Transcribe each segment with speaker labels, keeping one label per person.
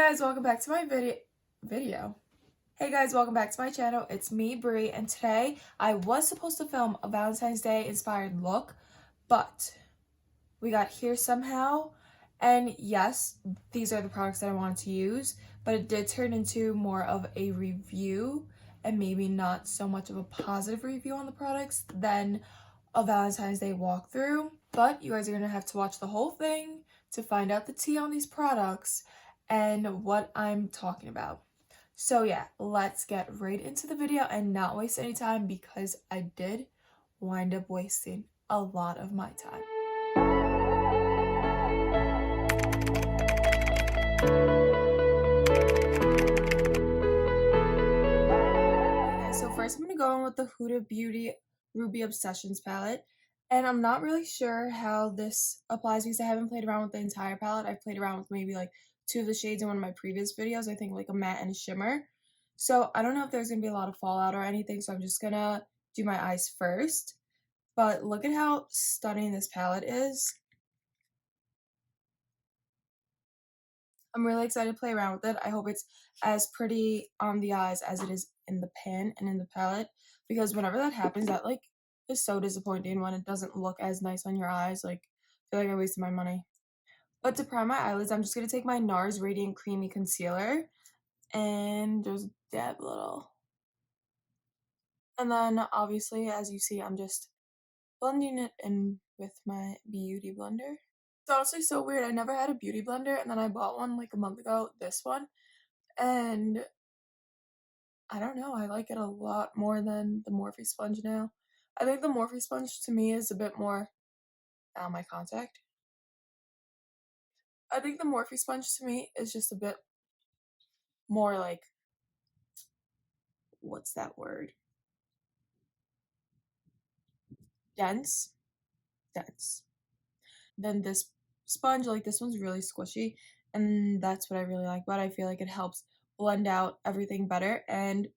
Speaker 1: guys, welcome back to my video. Hey guys, welcome back to my channel. It's me, Brie, and today I was supposed to film a Valentine's Day inspired look, but we got here somehow. And yes, these are the products that I wanted to use, but it did turn into more of a review and maybe not so much of a positive review on the products than a Valentine's Day walkthrough. But you guys are gonna have to watch the whole thing to find out the tea on these products and what I'm talking about. So yeah, let's get right into the video and not waste any time because I did wind up wasting a lot of my time. Okay, so first I'm going to go in with the Huda Beauty Ruby Obsessions palette. And I'm not really sure how this applies because I haven't played around with the entire palette. I've played around with maybe like two of the shades in one of my previous videos. I think like a matte and a shimmer. So I don't know if there's going to be a lot of fallout or anything. So I'm just going to do my eyes first. But look at how stunning this palette is. I'm really excited to play around with it. I hope it's as pretty on the eyes as it is in the pan and in the palette. Because whenever that happens, that like is so disappointing when it doesn't look as nice on your eyes. Like, I feel like I wasted my money. But to prime my eyelids, I'm just going to take my NARS Radiant Creamy Concealer and just dab a little. And then obviously, as you see, I'm just blending it in with my beauty blender. It's honestly so weird. I never had a beauty blender, and then I bought one like a month ago, this one, and I don't know, I like it a lot more than the Morphe sponge now. I think the Morphe sponge to me is a bit more, my contact. I think the Morphe sponge to me is just a bit more like, what's that word? Dense. Then this sponge, like this one's really squishy, and that's what I really like about it. I feel like it helps blend out everything better. And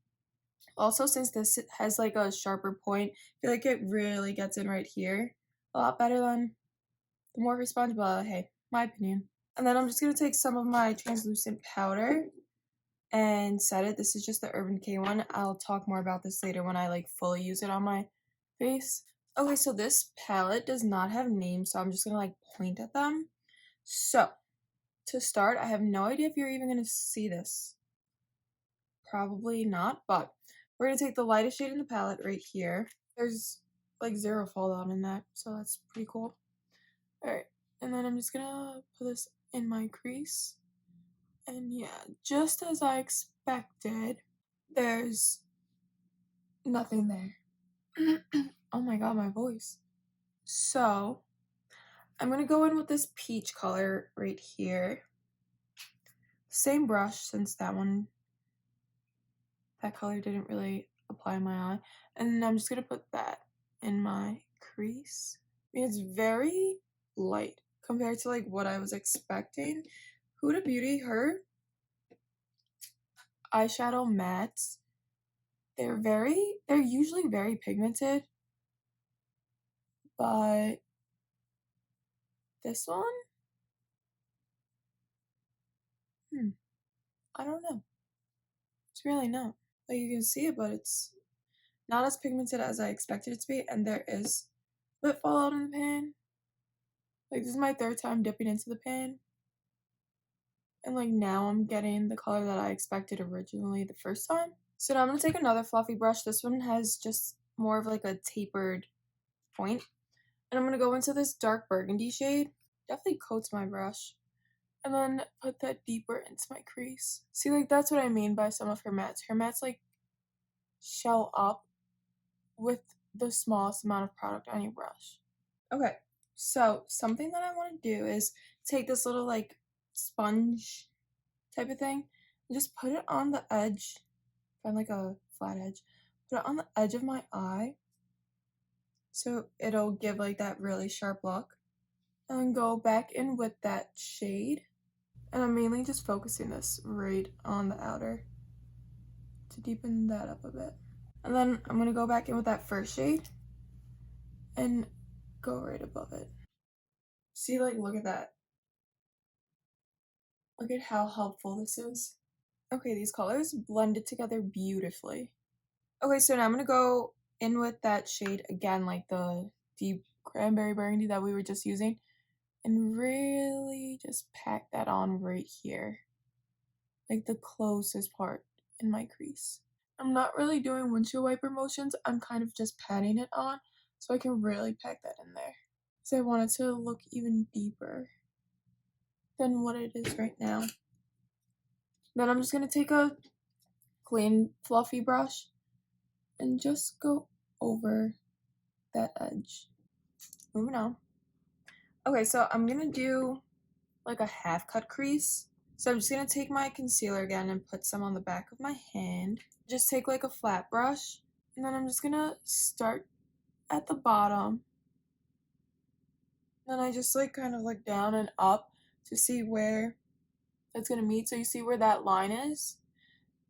Speaker 1: also, since this has like a sharper point, I feel like it really gets in right here a lot better than the Morphe sponge, but hey, my opinion. And then I'm just going to take some of my translucent powder and set it. This is just the Urban Decay one. I'll talk more about this later when I like fully use it on my face. Okay, so this palette does not have names, so I'm just going to like point at them. So, to start, I have no idea if you're even going to see this. Probably not, but we're going to take the lightest shade in the palette right here. There's like zero fallout in that, so that's pretty cool. Alright, and then I'm just going to put this in my crease. And yeah, just as I expected, there's nothing there. Oh my god, my voice. So, I'm going to go in with this peach color right here. Same brush, since that color didn't really apply in my eye. And I'm just going to put that in my crease. I mean, it's very light compared to like what I was expecting. Huda Beauty, her eyeshadow mattes, they're usually very pigmented, but this one, I don't know. It's really not. Like, you can see it, but it's not as pigmented as I expected it to be, and there is a bit fallout in the pan. Like, this is my third time dipping into the pan, and like now I'm getting the color that I expected originally the first time. So now I'm going to take another fluffy brush. This one has just more of like a tapered point. And I'm going to go into this dark burgundy shade. Definitely coats my brush. And then put that deeper into my crease. See, like that's what I mean by some of her mattes. Her mattes like show up with the smallest amount of product on your brush. Okay, so something that I want to do is take this little like sponge type of thing and just put it on the edge. Find like a flat edge. Put it on the edge of my eye. So it'll give like that really sharp look. And then go back in with that shade. And I'm mainly just focusing this right on the outer to deepen that up a bit. And then I'm going to go back in with that first shade and go right above it. See, like, look at that. Look at how helpful this is. Okay, these colors blended together beautifully. Okay, so now I'm gonna go in with that shade again, like the deep cranberry burgundy that we were just using, and really just pack that on right here, like the closest part in my crease. I'm not really doing windshield wiper motions, I'm kind of just patting it on so I can really pack that in there. Because I want it to look even deeper than what it is right now. Then I'm just gonna take a clean, fluffy brush and just go over that edge. Moving on. Okay, so I'm gonna do like a half cut crease. So I'm just gonna take my concealer again and put some on the back of my hand. Just take like a flat brush, and then I'm just gonna start at the bottom. Then I just like kind of like down and up to see where it's gonna meet. So you see where that line is?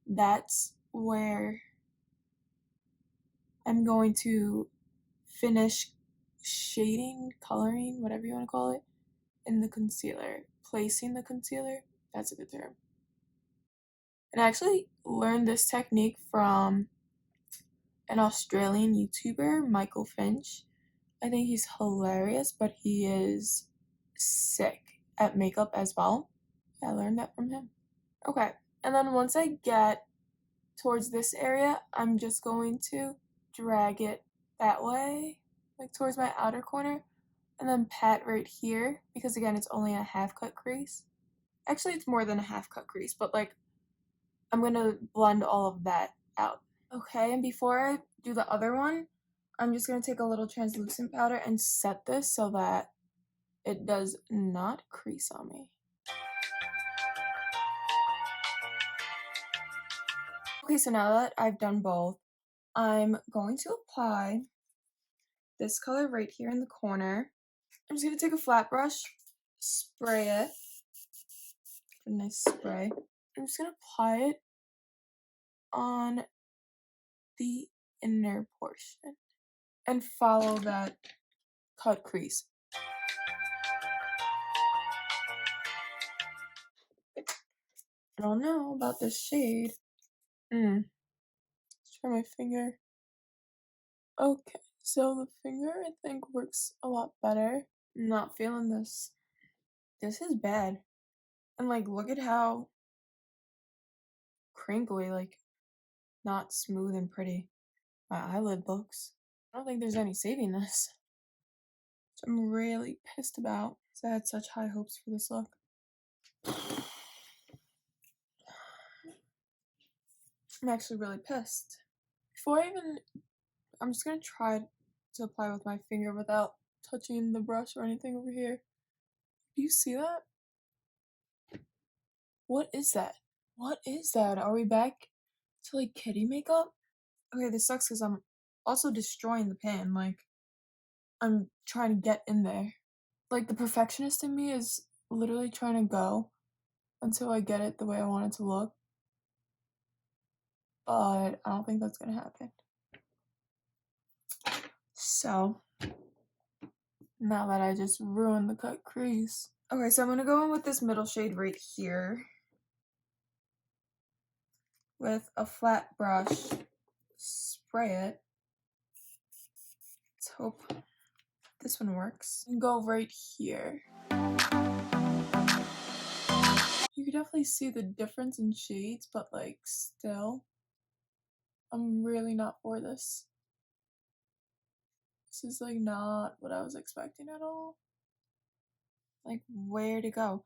Speaker 1: That's where I'm going to finish shading, coloring, whatever you want to call it, in the concealer. Placing the concealer, that's a good term. And I actually learned this technique from an Australian YouTuber, Michael Finch. I think he's hilarious, but he is sick at makeup as well. I learned that from him. Okay, and then once I get towards this area, I'm just going to drag it that way, like towards my outer corner, and then pat right here, because again, it's only a half cut crease. Actually, it's more than a half cut crease, but like, I'm gonna blend all of that out. Okay, and before I do the other one, I'm just gonna take a little translucent powder and set this so that it does not crease on me. Okay, so now that I've done both, I'm going to apply this color right here in the corner. I'm just gonna take a flat brush, spray it, a nice spray. I'm just gonna apply it on the inner portion and follow that cut crease. I don't know about this shade. Let's try my finger. Okay, so the finger I think works a lot better. I'm not feeling this. This is bad. And like, look at how crinkly, like, not smooth and pretty my eyelid looks. I don't think there's any saving this. Which I'm really pissed about because I had such high hopes for this look. I'm actually really pissed. I'm just gonna try to apply with my finger without touching the brush or anything over here. Do you see that? What is that? What is that? Are we back to like kitty makeup? Okay, this sucks because I'm also destroying the pan. Like, I'm trying to get in there. Like, the perfectionist in me is literally trying to go until I get it the way I want it to look. But I don't think that's gonna happen. So, now that I just ruined the cut crease. Okay, so I'm gonna go in with this middle shade right here. With a flat brush, spray it. Let's hope this one works. And go right here. You can definitely see the difference in shades, but like still, I'm really not for this. This is like not what I was expecting at all. Like, where to go?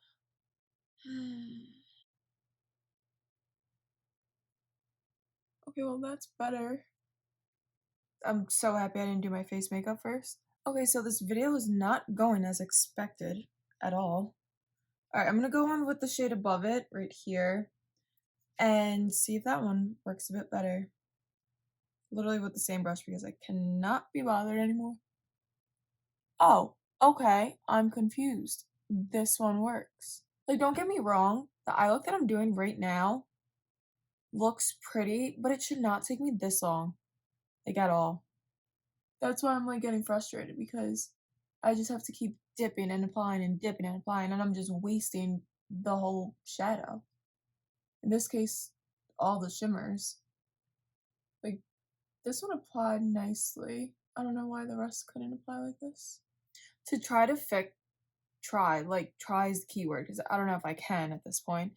Speaker 1: Okay, well that's better. I'm so happy I didn't do my face makeup first. Okay, so this video is not going as expected at all. Alright, I'm gonna go on with the shade above it, right here, and see if that one works a bit better. Literally with the same brush because I cannot be bothered anymore. Oh, okay, I'm confused. This one works. Like, don't get me wrong, the eye look that I'm doing right now looks pretty, but it should not take me this long. Like, at all. That's why I'm like getting frustrated because I just have to keep dipping and applying and dipping and applying, and I'm just wasting the whole shadow. In this case, all the shimmers. Like, this one applied nicely. I don't know why the rest couldn't apply like this. To try to fix, try is the keyword, because I don't know if I can at this point.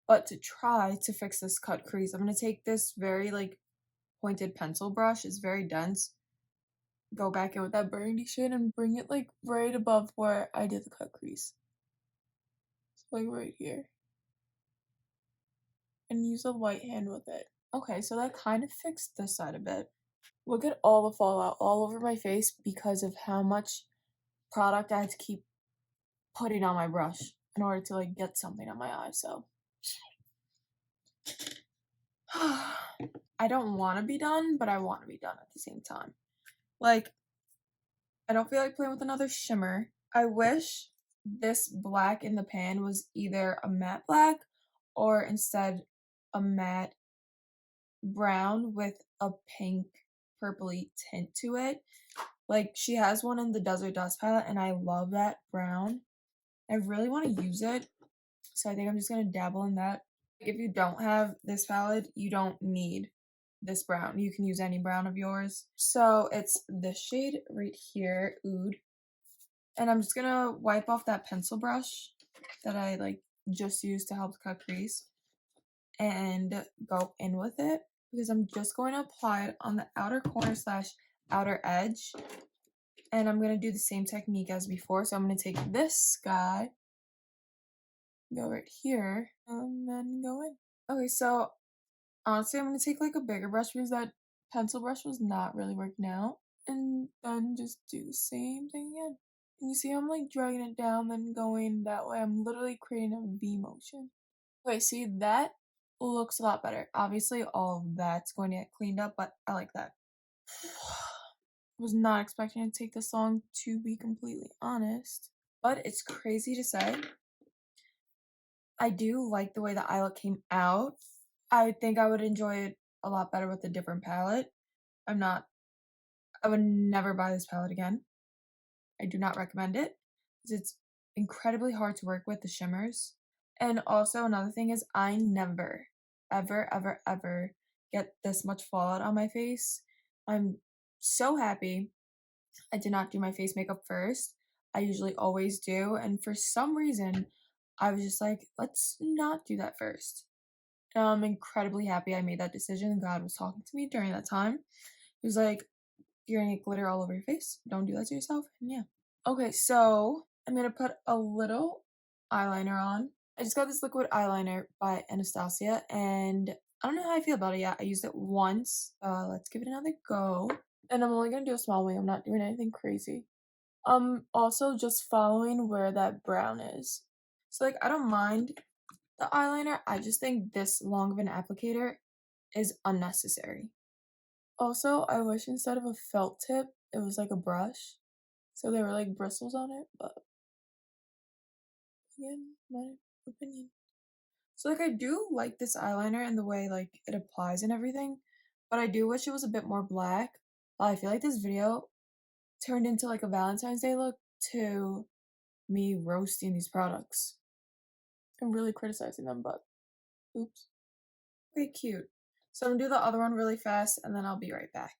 Speaker 1: But to try to fix this cut crease, I'm going to take this very, like, pointed pencil brush. It's very dense. Go back in with that burgundy shade and bring it, like, right above where I did the cut crease. So, like, right here. And use a light hand with it. Okay, so that kind of fixed this side a bit. Look at all the fallout all over my face because of how much product I had to keep putting on my brush in order to, like, get something on my eye, so. I don't want to be done, but I want to be done at the same time. Like, I don't feel like playing with another shimmer. I wish this black in the pan was either a matte black or instead a matte brown with a pink purpley tint to it. Like, she has one in the Desert Dust palette, and I love that brown. I really want to use it, so I think I'm just going to dabble in that. If you don't have this palette, you don't need this brown. You can use any brown of yours. So it's this shade right here, Oud. And I'm just going to wipe off that pencil brush that I, like, just used to help cut crease and go in with it, because I'm just going to apply it on the outer corner / outer edge. And I'm going to do the same technique as before. So I'm going to take this guy, go right here, and then go in. Okay, so honestly, I'm going to take, like, a bigger brush because that pencil brush was not really working out. And then just do the same thing again. And you see how I'm, like, dragging it down, then going that way. I'm literally creating a V motion. Okay, see, that looks a lot better. Obviously, all of that's going to get cleaned up, but I like that. Was not expecting it to take this long, to be completely honest. But it's crazy to say. I do like the way the eye look came out. I think I would enjoy it a lot better with a different palette. I would never buy this palette again. I do not recommend it, because it's incredibly hard to work with, the shimmers. And also another thing is, I never, ever, ever, ever get this much fallout on my face. I'm so happy I did not do my face makeup first. I usually always do, and for some reason, I was just like, let's not do that first. And I'm incredibly happy I made that decision. God was talking to me during that time. He was like, you're gonna get glitter all over your face. Don't do that to yourself. And yeah. Okay, so I'm gonna put a little eyeliner on. I just got this liquid eyeliner by Anastasia, and I don't know how I feel about it yet. I used it once. Let's give it another go. And I'm only gonna do a small wing. I'm not doing anything crazy. Also just following where that brown is. So, like, I don't mind the eyeliner. I just think this long of an applicator is unnecessary. Also, I wish instead of a felt tip, it was like a brush. So there were, like, bristles on it, but again, my opinion. So, like, I do like this eyeliner and the way, like, it applies and everything, but I do wish it was a bit more black. I feel like this video turned into, like, a Valentine's Day look to me roasting these products and really criticizing them, but oops. Okay, cute. So I'm gonna do the other one really fast, and then I'll be right back.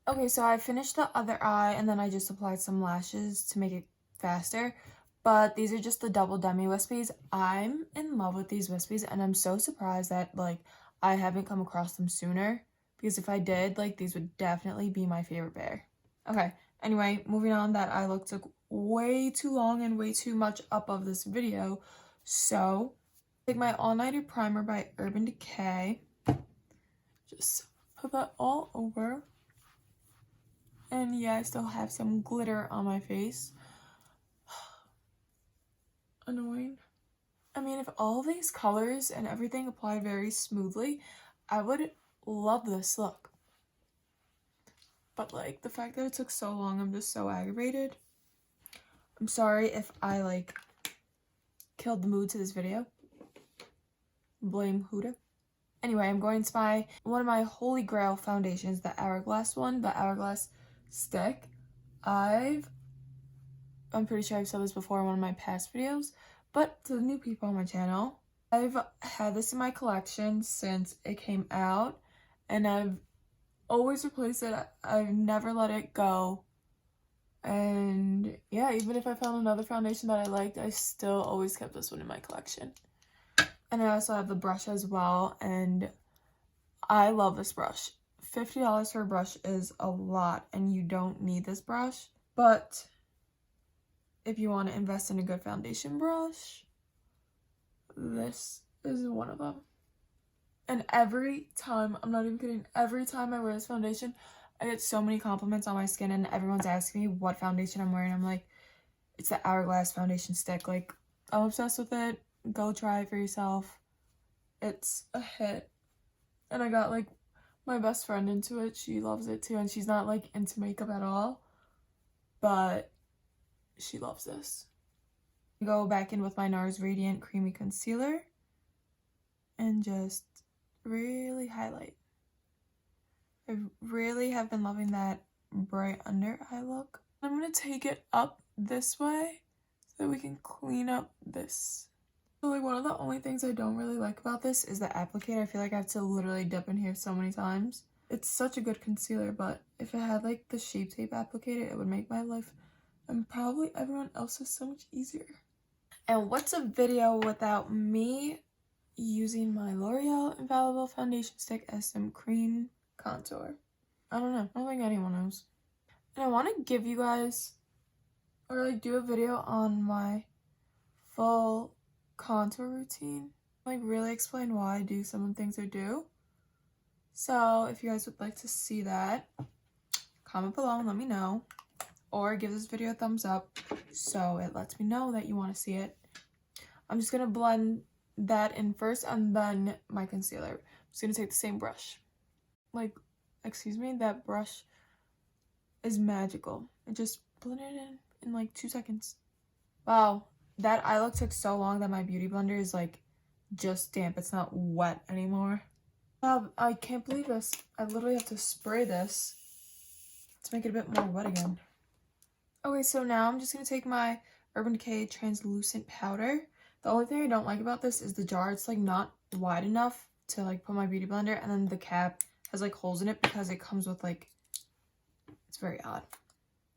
Speaker 1: Okay, so I finished the other eye, and then I just applied some lashes to make it faster. But these are just the double demi wispies. I'm in love with these wispies, and I'm so surprised that, like, I haven't come across them sooner. Because if I did, like, these would definitely be my favorite pair. Okay, anyway, moving on. That eye look took way too long and way too much up of this video. So, take my all-nighter primer by Urban Decay. Just put that all over. And yeah, I still have some glitter on my face. Annoying. I mean, if all these colors and everything applied very smoothly, I would love this look. But, like, the fact that it took so long, I'm just so aggravated. I'm sorry if I, like, killed the mood to this video. Blame Huda. Anyway, I'm going to buy one of my holy grail foundations, the Hourglass one, the Hourglass stick. I'm pretty sure I've said this before in one of my past videos, But to the new people on my channel, I've had this in my collection since it came out, and I've always replaced it. I've never let it go. And yeah, even if I found another foundation that I liked, I still always kept this one in my collection. And I also have the brush as well, and I love this brush. $50 for a brush is a lot, and you don't need this brush. But if you want to invest in a good foundation brush, this is one of them. And every time, I'm not even kidding, every time I wear this foundation, I get so many compliments on my skin, and everyone's asking me what foundation I'm wearing. I'm like, it's the Hourglass foundation stick. Like, I'm obsessed with it. Go try it for yourself. It's a hit. And I got like my best friend into it. She loves it too, and she's not like into makeup at all, but she loves this. Go back in with my NARS Radiant Creamy Concealer and just really highlight. I really have been loving that bright under eye look. I'm going to take it up this way so that we can clean up this. So like one of the only things I don't really like about this is the applicator. I feel like I have to literally dip in here so many times. It's such a good concealer, but if it had like the Shape Tape applicator, it would make my life and probably everyone else's so much easier. And what's a video without me using my L'Oreal Infallible Foundation Stick as some cream contour? I don't know. I don't think anyone knows. And I want to give you guys, or like do a video on my full contour routine. Like really explain why I do some of the things I do. So if you guys would like to see that, comment below and let me know. Or give this video a thumbs up so it lets me know that you want to see it. I'm just going to blend that in first and then my concealer. I'm just going to take the same brush. Like, excuse me, that brush is magical. It just blended in like 2 seconds. Wow, that eye look took so long that my beauty blender is like just damp. It's not wet anymore. Wow, I can't believe this. I literally have to spray this to make it a bit more wet again. Okay, so now I'm just going to take my Urban Decay translucent powder. The only thing I don't like about this is the jar. It's like not wide enough to like put my beauty blender, and then the cap has like holes in it because it comes with like, it's very odd,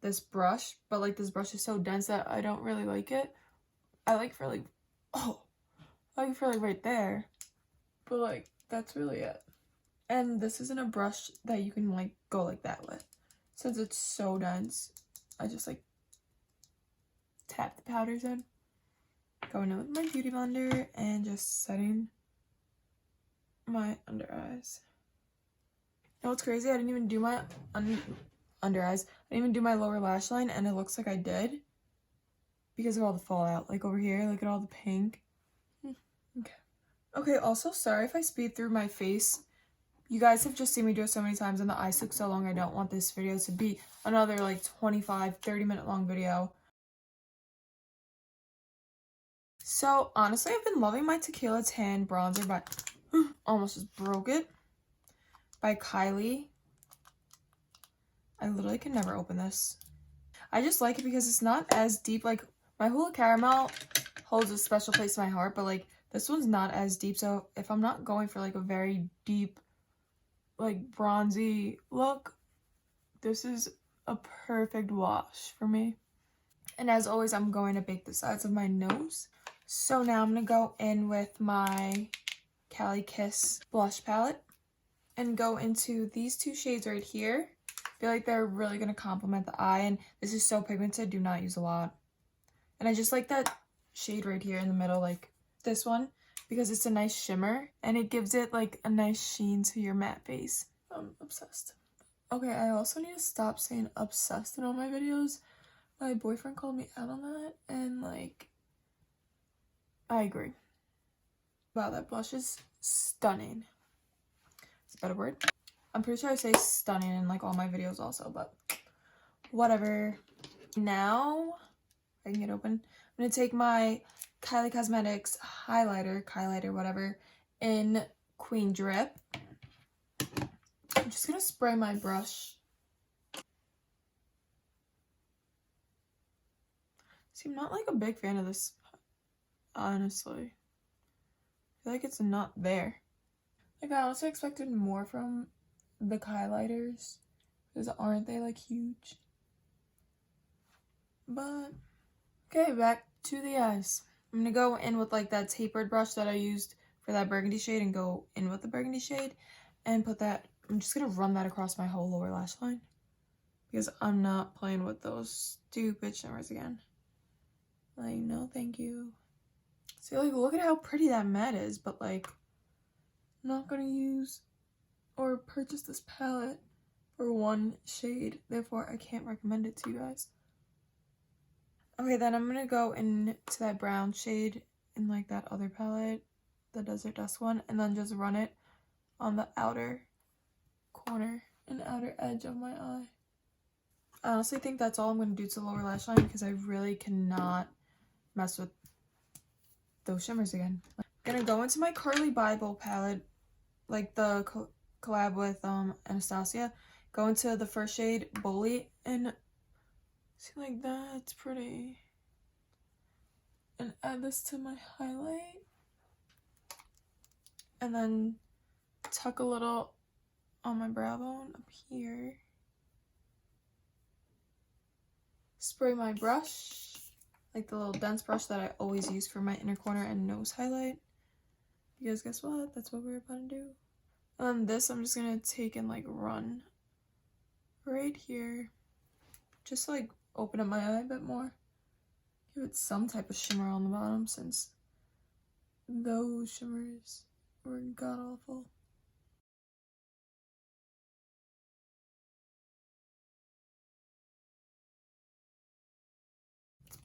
Speaker 1: this brush, but like this brush is so dense that I don't really like it. I like for like, I like for like right there, but like that's really it. And this isn't a brush that you can like go like that with. Since it's so dense, I just like tap the powders in, going in with my beauty blender and just setting my under eyes. You know what's crazy? I didn't even do my under eyes. I didn't even do my lower lash line, and it looks like I did because of all the fallout. Like over here, look at all the pink. Okay, also sorry if I speed through my face. You guys have just seen me do it so many times, and the eyes took so long. I don't want this video to be another like 25-30 minute long video. So honestly, I've been loving my Tequila Tan bronzer by almost just broke it, by Kylie. I literally can never open this. I just like it because it's not as deep. Like my Hula Caramel holds a special place in my heart, but like this one's not as deep. So if I'm not going for like a very deep, like bronzy look, this is a perfect wash for me. And as always, I'm going to bake the sides of my nose. So now I'm going to go in with my Cali Kiss blush palette and go into these two shades right here. I feel like they're really going to complement the eye, and this is so pigmented, do not use a lot. And I just like that shade right here in the middle, like this one, because it's a nice shimmer and it gives it like a nice sheen to your matte face. I'm obsessed. Okay, I also need to stop saying obsessed in all my videos. My boyfriend called me out on that, and like, I agree. Wow, that blush is stunning. Is a better word? I'm pretty sure I say stunning in like all my videos also, but whatever. Now, I can get open. I'm going to take my Kylie Cosmetics highlighter, whatever, in Queen Drip. I'm just going to spray my brush. See, I'm not like a big fan of this honestly. I feel like it's not there. Like, I honestly expected more from the highlighters, because aren't they like huge? But okay, back to the eyes. I'm gonna go in with like that tapered brush that I used for that burgundy shade and go in with the burgundy shade and put that. I'm just gonna run that across my whole lower lash line because I'm not playing with those stupid shimmers again. Like, no thank you. See, like, look at how pretty that matte is, but like, I'm not gonna use or purchase this palette for one shade, therefore I can't recommend it to you guys. Okay, then I'm gonna go into that brown shade in like that other palette, the Desert Dust one, and then just run it on the outer corner and outer edge of my eye. I honestly think that's all I'm gonna do to the lower lash line because I really cannot mess with those shimmers again. I'm gonna go into my Carly Bible palette, like the collab with Anastasia. Go into the first shade, Bully, and see, like, that's pretty. And add this to my highlight. And then tuck a little on my brow bone up here. Spray my brush, like the little dense brush that I always use for my inner corner and nose highlight. Because guess what? That's what we're about to do. And then this I'm just gonna take and like run right here. Just to, like, open up my eye a bit more. Give it some type of shimmer on the bottom since those shimmers were god awful.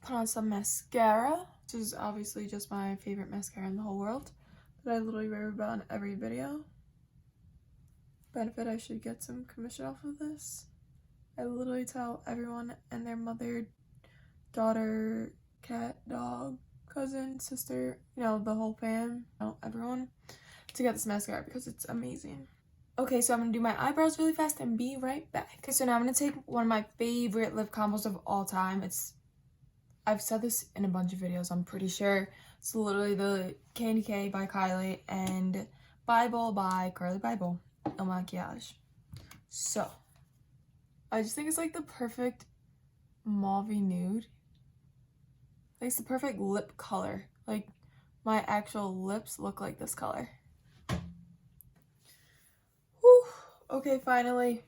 Speaker 1: Put on some mascara. This is obviously just my favorite mascara in the whole world that I literally rave about in every video. Benefit, I should get some commission off of this. I literally tell everyone and their mother, daughter, cat, dog, cousin, sister, you know, the whole fam, everyone, to get this mascara because it's amazing. Okay, so I'm gonna do my eyebrows really fast and be right back. Okay, so now I'm gonna take one of my favorite lip combos of all time. I've said this in a bunch of videos, I'm pretty sure. It's literally the Candy K by Kylie and Bible by Carly Bible, El Maquillage. So, I just think it's like the perfect mauve nude. Like, it's the perfect lip color. Like, my actual lips look like this color. Whew. Okay, finally.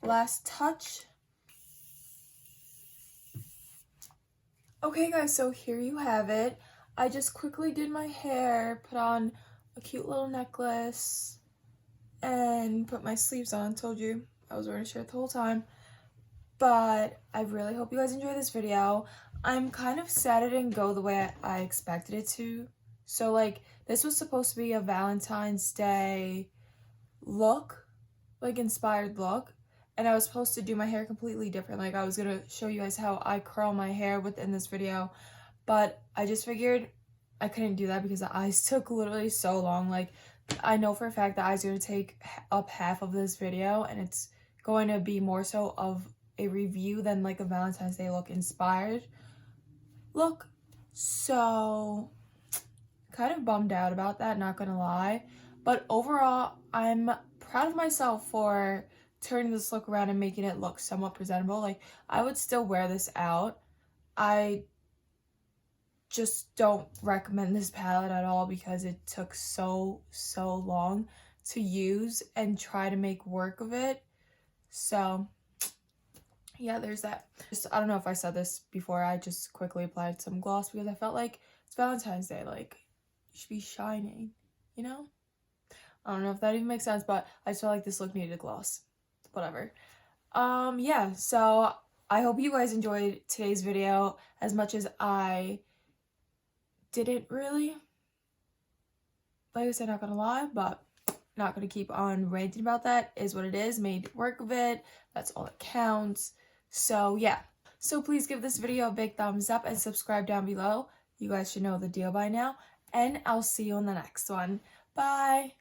Speaker 1: Last touch. Okay guys, so here you have it. I just quickly did my hair, put on a cute little necklace, and put my sleeves on. Told you I was wearing a shirt the whole time. But I really hope you guys enjoyed this video. I'm kind of sad it didn't go the way I expected it to. So like, this was supposed to be a Valentine's Day look, like inspired look. And I was supposed to do my hair completely different. Like, I was gonna show you guys how I curl my hair within this video. But I just figured I couldn't do that because the eyes took literally so long. Like, I know for a fact the eyes are gonna take up half of this video. And it's going to be more so of a review than like a Valentine's Day look inspired look. So, kind of bummed out about that, not gonna lie. But overall, I'm proud of myself for turning this look around and making it look somewhat presentable. Like, I would still wear this out. I just don't recommend this palette at all because it took so long to use and try to make work of it. So yeah, there's that. I don't know if I said this before, I just quickly applied some gloss because I felt like it's Valentine's Day, like, you should be shining, you know? I don't know if that even makes sense, but I just felt like this look needed a gloss. Whatever. Yeah, so I hope you guys enjoyed today's video as much as I didn't really. Like I said, not gonna lie, but not gonna keep on ranting about that. Is what it is. Made work of it. That's all that counts. So yeah. So please give this video a big thumbs up and subscribe down below. You guys should know the deal by now. And I'll see you in the next one. Bye!